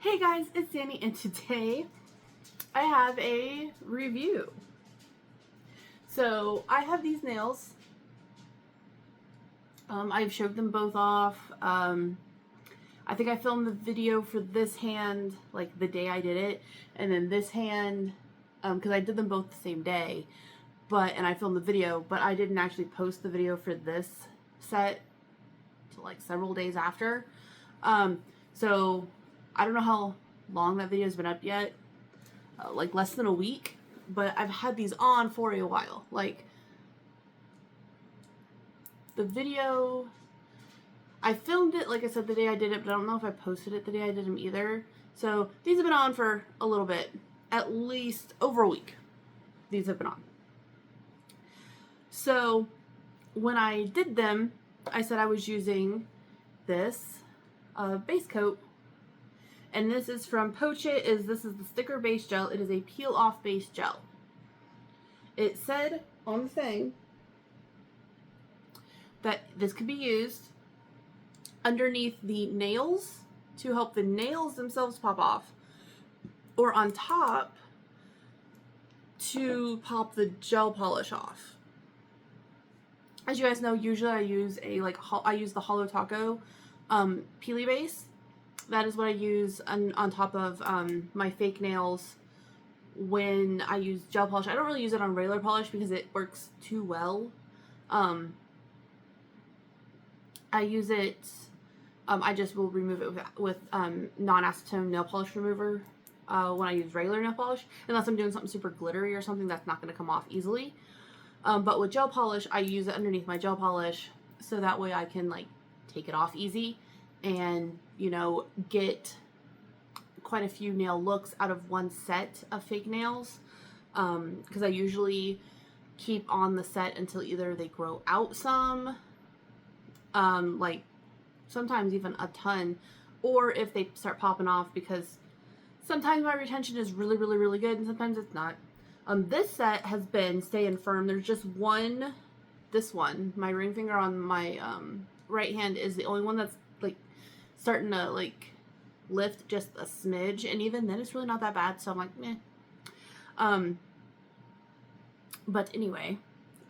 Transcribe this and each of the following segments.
Hey guys, it's Sandy, and today I have a review. So I have these nails. I've showed them both off. I think I filmed the video for this hand like the day I did it, and then this hand, because I did them both the same day, and I filmed the video, but I didn't actually post the video for this set till like several days after. So I don't know how long that video's been up yet, like less than a week, but I've had these on for a while. Like, the video, I filmed it, like I said, the day I did it, but I don't know if I posted it the day I did them either. So these have been on for a little bit, at least over a week. These have been on. So when I did them, I said I was using this base coat, and this is from Potchit. This is the sticker base gel. It is a peel off base gel. It said on the thing that this could be used underneath the nails to help the nails themselves pop off, or on top to pop the gel polish off. As you guys know, usually I use I use the Hollow Taco peely base. That is what I use on top of my fake nails when I use gel polish. I don't really use it on regular polish because it works too well. I use it, I just will remove it with non-acetone nail polish remover when I use regular nail polish, unless I'm doing something super glittery or something that's not going to come off easily. But with gel polish, I use it underneath my gel polish so that way I can like take it off easy and, you know, get quite a few nail looks out of one set of fake nails, because I usually keep on the set until either they grow out some, like sometimes even a ton, or if they start popping off, because sometimes my retention is really, really, really good and sometimes it's not. This set has been staying firm. There's just one, this one, my ring finger on my right hand is the only one that's like starting to like lift just a smidge, and even then it's really not that bad, so I'm like, meh. But anyway,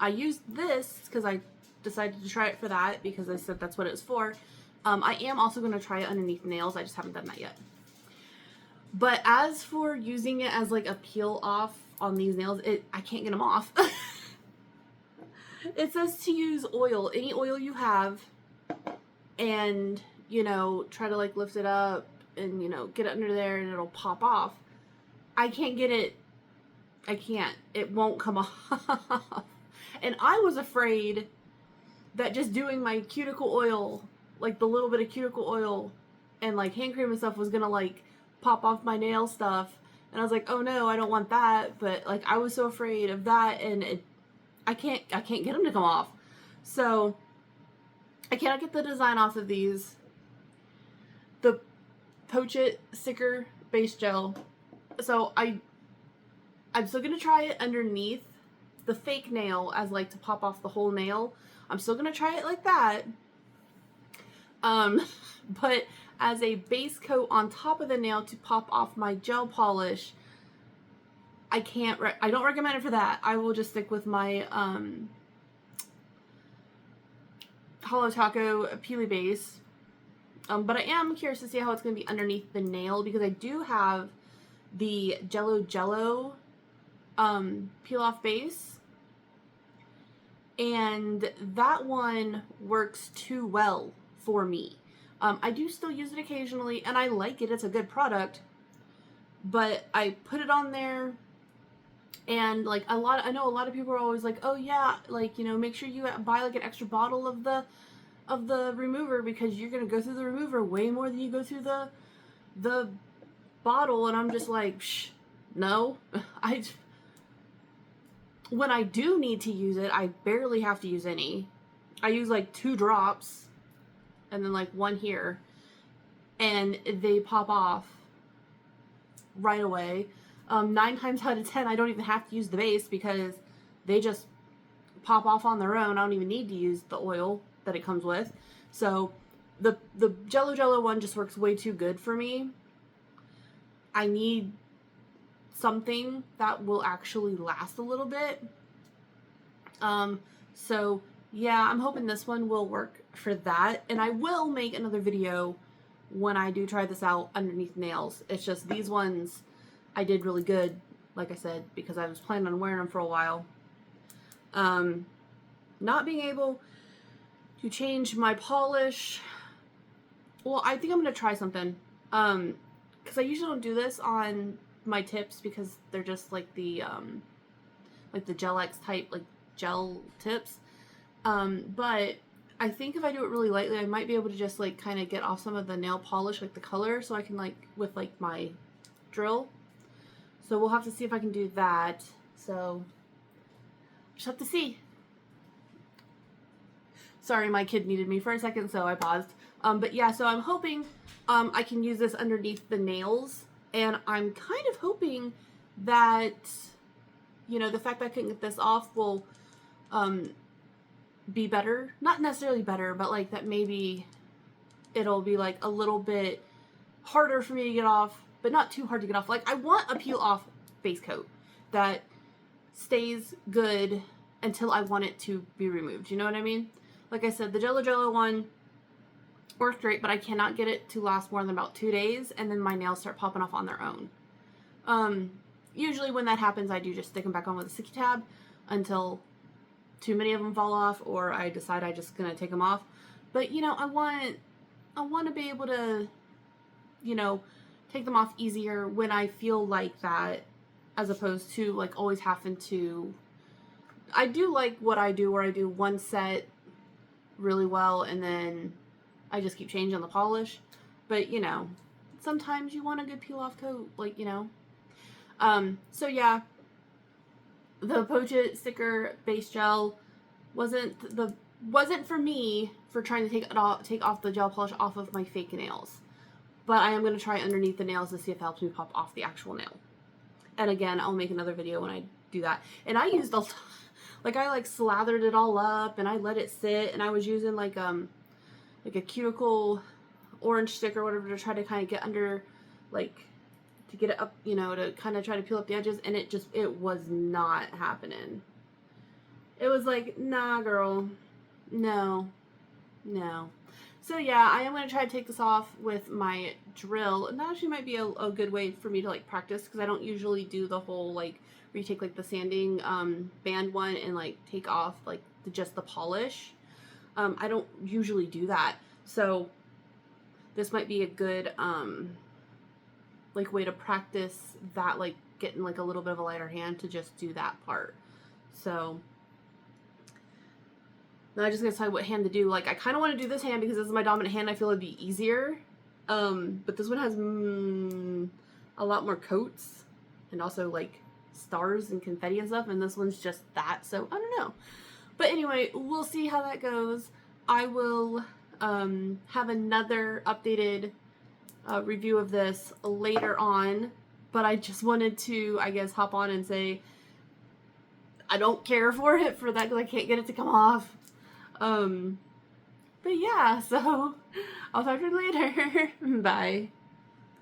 I used this because I decided to try it for that, because I said that's what it was for. I am also going to try it underneath nails. I just haven't done that yet. But as for using it as like a peel off on these nails, I can't get them off. It says to use oil, any oil you have, and, you know, try to like lift it up and, you know, get it under there and it'll pop off. I can't get it. I can't. It won't come off. And I was afraid that just doing my cuticle oil, like the little bit of cuticle oil and like hand cream and stuff, was gonna like pop off my nail stuff. And I was like, oh no, I don't want that. But like, I was so afraid of that, and I can't get them to come off. So I cannot get the design off of these. The Potchit sticker base gel. So I'm still gonna try it underneath the fake nail as like to pop off the whole nail. I'm still gonna try it like that. But as a base coat on top of the nail to pop off my gel polish, I don't recommend it for that. I will just stick with my Hollow Taco peely base. But I am curious to see how it's going to be underneath the nail, because I do have the Jello peel off base, and that one works too well for me. I do still use it occasionally, and I like it. It's a good product, but I put it on there, and like I know a lot of people are always like, oh yeah, like, you know, make sure you buy like an extra bottle of the remover, because you're gonna go through the remover way more than you go through the bottle. And I'm just like, shh, no. When I do need to use it, I barely have to use any. I use like 2 drops and then like 1 here, and they pop off right away. 9 times out of 10, I don't even have to use the base, because they just pop off on their own. I don't even need to use the oil that it comes with. So the Jello one just works way too good for me. I need something that will actually last a little bit. So yeah, I'm hoping this one will work for that. And I will make another video when I do try this out underneath nails. It's just these ones I did really good, like I said, because I was planning on wearing them for a while. Not being able to change my polish. Well, I think I'm going to try something. Because I usually don't do this on my tips because they're just like the Gel X type, like gel tips. But I think if I do it really lightly, I might be able to just like kind of get off some of the nail polish, like the color, so I can like with like my drill. So we'll have to see if I can do that. So just have to see. Sorry, my kid needed me for a second, so I paused. But yeah, so I'm hoping I can use this underneath the nails, and I'm kind of hoping that, you know, the fact that I couldn't get this off will be better. Not necessarily better, but like that maybe it'll be like a little bit harder for me to get off, but not too hard to get off. Like I want a peel off base coat that stays good until I want it to be removed. You know what I mean? Like I said, the Jello one worked great, but I cannot get it to last more than about 2 days, and then my nails start popping off on their own. Usually when that happens, I do just stick them back on with a sticky tab until too many of them fall off, or I decide I'm just gonna take them off. But you know, I want to be able to, you know, take them off easier when I feel like that, as opposed to like always having to. I do like what I do, where I do one set really well and then I just keep changing the polish. But you know, sometimes you want a good peel off coat, like, you know. So yeah, the potchit sticker base gel wasn't for me for trying to take off the gel polish off of my fake nails. But I am going to try underneath the nails to see if it helps me pop off the actual nail. And again, I'll make another video when I do that. And I used like I like slathered it all up and I let it sit, and I was using like a cuticle orange stick or whatever to try to kind of get under, like, to get it up, you know, to kind of try to peel up the edges, and it was not happening. It was like, nah, girl, no. So yeah, I am going to try to take this off with my drill, and that actually might be a good way for me to like practice, because I don't usually do the whole like where you take like the sanding band one and like take off like just the polish. I don't usually do that, so this might be a good like way to practice that, like getting like a little bit of a lighter hand to just do that part. So now I'm just gonna tell you what hand to do. Like I kind of want to do this hand because this is my dominant hand. I feel it'd be easier, but this one has a lot more coats and also like stars and confetti and stuff, and this one's just that, so I don't know. But anyway, we'll see how that goes. I will have another updated review of this later on, but I just wanted to, I guess, hop on and say I don't care for it for that because I can't get it to come off. But yeah, so I'll talk to you later. Bye.